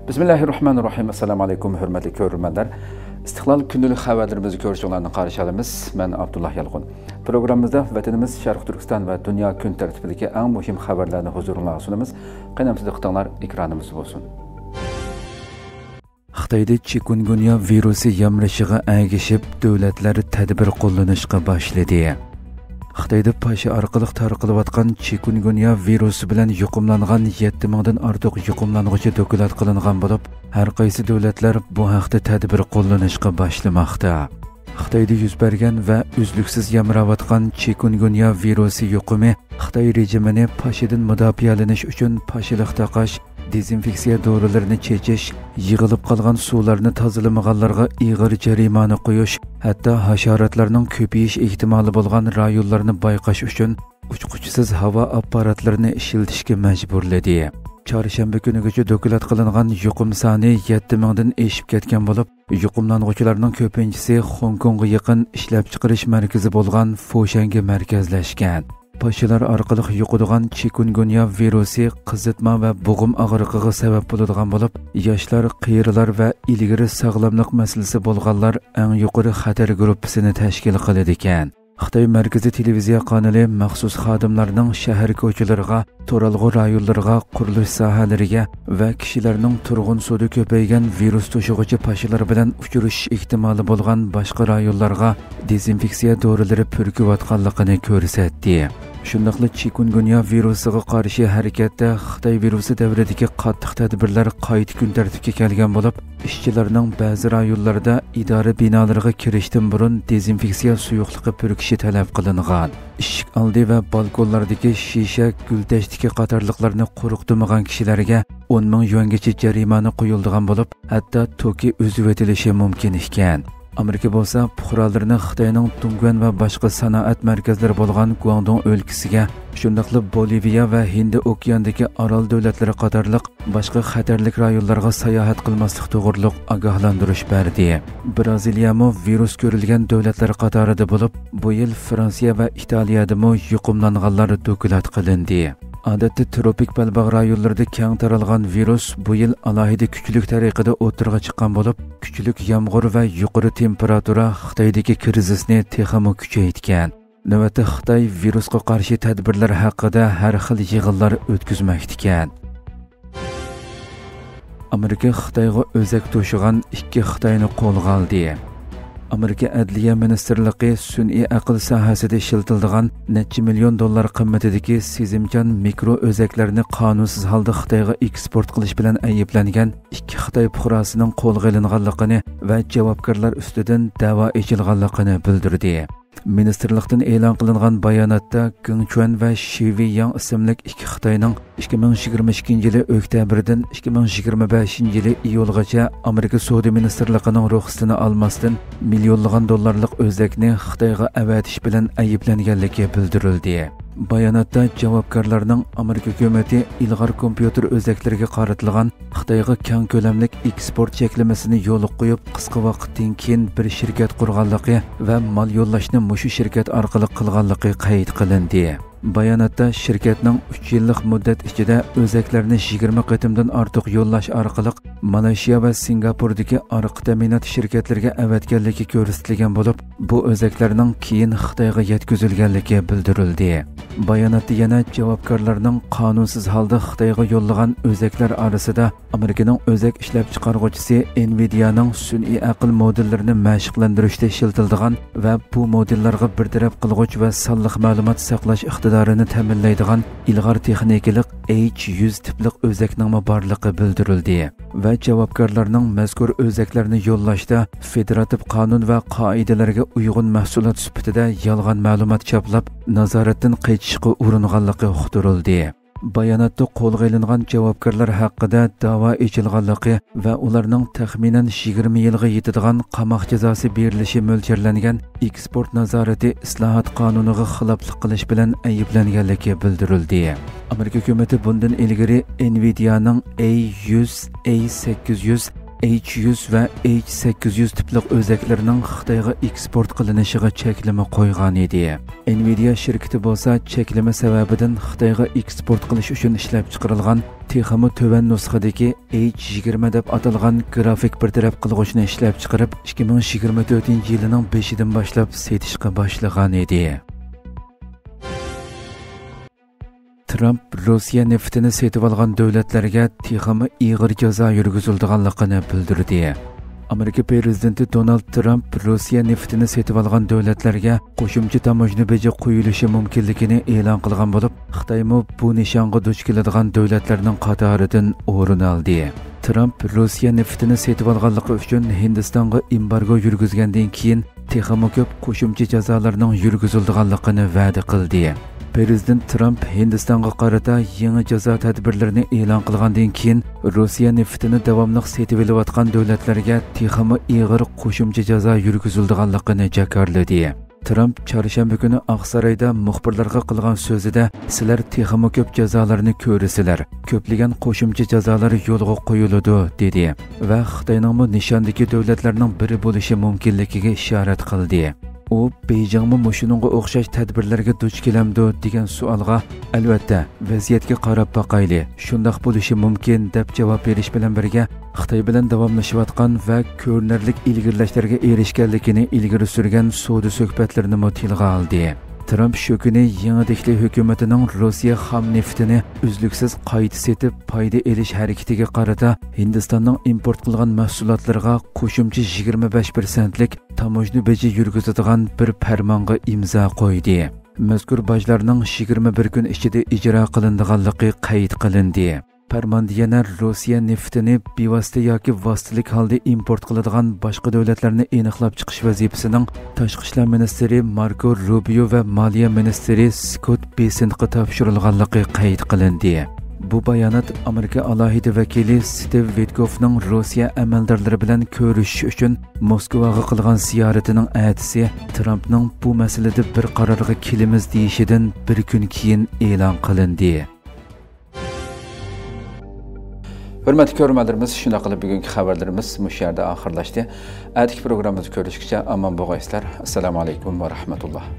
Bismillahirrahmanirrahim. Assalamu alaykum, hurmatli ko'ruvchilar. Istiqlol kundalik xabarlarimizni ko'rishinglarni qarshılaymiz. Men Abdullah Yalqun. Programmamizda vatanimiz Sharq Turkiston va dunyo kun tartibidagi eng muhim xabarlarni huzuringizga sunamiz. Qaynamsiz diqqatinglar ekranimiz bo'lsin. Xitoyda chikungunya virusi yamrishiga ergishib, davlatlar tadbir qo'llanishga boshladi. Xitoyda pashi orqali tarqalayotgan chikungunya virusi bilan yuqumlangan 7000 dan ortiq yuqumlanguvchi dokulat qilingan bo'lib, har qaysi davlatlar bu haqda tadbir qo'llanishga boshlamoqda. Xitoyda yuz bergan va uzluksiz yamrayotgan chikungunya virusi yuqumi Xitoy rejimini pashidan mudofialanish uchun pashilik taqash, dezinfeksiya dorilarini chechish, yig'ilib qolgan suvlarni tozalamaganlarga ig'ir jarimani qo'yish, hatto hasharotlarning ko'payish ehtimoli bo'lgan rayonlarni bayqash uchun uchquchisiz havo apparatlarini ishlatishga majburladi. Chorshanba kunigacha dokulat qilingan yuqum soni 7000 dan eshib ketgan bo'lib, yuqumlanuvchilarning ko'pinchisi Hong Kongga yaqin ishlab chiqarish markazi bo'lgan Foshanga markazlashgan. Pashilar orqali yuqadigan chikungunya virusi qizitma va bo'g'im og'riqiga sabab bo'ladigan bo'lib, yoshlar, qiyrilar va ilgari sog'lomlik masalasi bo'lganlar eng yuqori xatar guruhini tashkil qiladi ekan. Xitoy markaziy televiziya kanali maxsus xodimlarning shahar ko'chalariga, to'ralg'u rayonlarga, qurilish sohalariga va kishilarning turg'un suvda ko'paygan virus to'shig'uchi pashilar bilan uchrashish ehtimoli bo'lgan boshqa rayonlarga dezinfeksiya dorilari purkiyotganligini ko'rsatdi. Shundaqla chikungunya virusiga qarshi harakatda Xitoy virusi davridagi qattiq tadbirlar qayta kun tartibga kelgan bo'lib, ishchilarning ba'zi rayonlarda idora binolariga kirishdan burun dezinfeksiya suyuqligi purkishi talab qilingan. Eshik oldi va balkonlardagi shisha, gultashdagi qatorliqlarni quruqtirmagan kishilarga 10 ming yuangacha jarimani qo'yildigan bo'lib, hatto to'ki o'zib etilishi mumkin ekan. Amerika bo'lsa, fuqarolarini Xitoyning Tungguan va boshqa sanoat markazlari bo'lgan Guangdong o'lkasiga, shundaqla Boliviya va Hind okeanidagi orol davlatlari qatorliq boshqa xatarlik rayonlarga sayohat qilmaslik to'g'riliq ogohlantirish berdi. Braziliyami virus ko'rilgan davlatlar qatorida bo'lib, bu yil Fransiya va Italiyadami yuqumlanganlar dokulat qilindi. Odatda tropik balbaq rayonlarida keng taralgan virus bu yil alohida kuchlik tariqada o'tirg'a chiqqan bo'lib, kuchlik yomg'ir va yuqori temperatura Xitoydagi krizisni texmo kuchaytirgan. Navbatda Xitoy virusga qarshi tadbirlar haqida har xil yig'inlar o'tkazmoqda ekan. Amerika Xitoyga o'zak to'shigan 2 Xitoyni qo'lga oldi. Amerika Adliya Ministerligi sun'iy aql sohasida ishlatiladigan necha million dollar qimmatidagi sezimchan mikro o'zaklarni qonunsiz holda Xitoyga eksport qilish bilan ayblangan 2 Xitoy fuqarosining qo'lga olinganligini va javobgarlar ustidan da'vo ochilganligini bildirdi. Ministerlikdan e'lon qilingan bayonotda Gengchuan va Shivi Yang ismli 2 Xitoyning 2022 yili oktyabrdan 2025 yili iyulgacha Amerika Savdo Ministerligining ruxsatini olmasdan millionlagan dollarlik o'zakni Xitoyga avatish bilan ayblanganligi bildirildi. Bayonotda javobgarlarning Amerika hukumati ilg'or kompyuter o'zaklariga qaratilgan Xitoyga keng ko'lamlik eksport cheklamasini yo'lga qo'yib, qisqa vaqtdan keyin bir shirkat qurganligi va mal yo'llashni mushu shirkat orqali qilganligi qayd qilindi. Bayonotda shirkatning 3 yillik muddat ichida o'zaklarni 20 qatimdan ortiq yo'llash orqali Malayziya va Singapurdagi orqa ta'minot shirkatlariga avatganligi ko'rsatilgan bo'lib, bu o'zaklarning keyin Xitoyga yetkazilganligi bildirildi. Bayonotda yana javobgarlarning qonunsiz holda Xitoyga yo'llagan o'zaklar orasida Amerikaning o'zak ishlab chiqaruvchisi Nvidia'ning sun'iy aql modellarini mashqlantirishda ishlatiladigan va bu modellarga bartaraf qilg'uch va sonliq ma'lumot saqlash iqtidorini ta'minlaydigan ilg'or texnikalik H100 tiplik o'zakning borligi bildirildi va javobgarlarning mazkur o'zaklarni yo'llashda federativ qonun va qoidalarga uyg'un mahsulot sifatida yolg'on ma'lumot choplab, nazoratdan qaytishga uringanligi uqtirildi. Bayonotda qo'lga olingan javobgarlar haqida da'vo ochilganligi va ularning taxminan 20 yilga yetadigan qamoq jazosi berilishi mo'ljallangan eksport nazorati islohot qonuniga xiloflik qilish bilan ayblanganligi bildirildi. Amerika hukumati bundan ilgari Nvidia'ning A100, A800 H100 va H800 tipli o'zaklarning Xitoyga eksport qilinishiga cheklama qo'ygan edi. Nvidia shirkati bo'lsa, cheklama sababidan Xitoyga eksport qilish uchun ishlab chiqarilgan texmi to'van nusxadagi H20 deb atalgan grafik bir taraf qilg'ichni ishlab chiqarib 2024-yilning 5-idan boshlab setishga boshlagan edi. Trump Rossiya neftini setib olgan davlatlarga texmi ig'ir jazo yurgizilganligini bildirdi. Amerika prezidenti Donald Trump Rossiya neftini setib olgan davlatlarga qo'shimcha tamojna beji qo'yilishi mumkinligini e'lon qilgan bo'lib, Xitoymi bu nishonga duch keladigan davlatlarning qatoridan o'rin oldi. Trump Rossiya neftini setib olganligi uchun Hindistonga embargo yurgizgandan keyin texmi ko'p qo'shimcha jazolarning yurgizilganligini va'da qildi. Prezident Trump Hindistonga qarata yangi jazo tadbirlarini e'lon qilgandan keyin Rossiya neftini davomli setib olayotgan davlatlarga texmi ig'ir qo'shimcha jazo yurgizilganligini jakarladi. Trump chorshanba kuni Oqsaroyda muxbirlarga qilgan so'zida "Sizlar texmi ko'p jazolarni ko'rasizlar, ko'plagan qo'shimcha jazolar yo'lga qo'yiladi" dedi va Xitoyning nishondagi davlatlarning biri bo'lishi mumkinligiga ishorat qildi. U Beijingmi mushuningga o'xshash tadbirlarga duch kelamdi degan savolga albatta vaziyatga qarab boqayli, shundoq bo'lishi mumkin deb javob berish bilan birga Xitoy bilan davomlashayotgan va ko'rinarli ilgirlashlarga erishganligini ilgari surgan savdo suhbatlarini tilga oldi. Trump shu kuni yangi hukumatining Rossiya xam neftini uzluksiz qayta setib foyda olish harakatiga qarata Hindistonning import qilgan mahsulotlarga qo'shimcha 25%lik tamojna beji yurgizadigan bir farmonga imzo qo'ydi. Mazkur bojlarning 21 kun ichida ijro qilinadiganligi qayd qilindi. Farmonda yana Rossiya neftini bevosita yoki vositalik holda import qiladigan boshqa davlatlarni aniqlab chiqish vazifasining Tashqi ishlar ministri Marco Rubio va Moliya ministri Scott Bessentga topshirilganligi qayd qilindi. Bu bayonot Amerika alohida vakili Steve Witkoffning Rossiya amaldorlari bilan ko'rishish uchun Moskvaga qilgan ziyoratining ertasi Trumpning bu masalada bir qarorga kelamiz deyishidan bir kun keyin e'lon qilindi. Hurmatli ko'ruvchilarimiz, shunday qilib bugungi xabarlarimiz bu yerda oxirlashdi. Atigi programmamizni ko'rishgacha omon bo'linglar. Assalomu alaykum va rahmatulloh.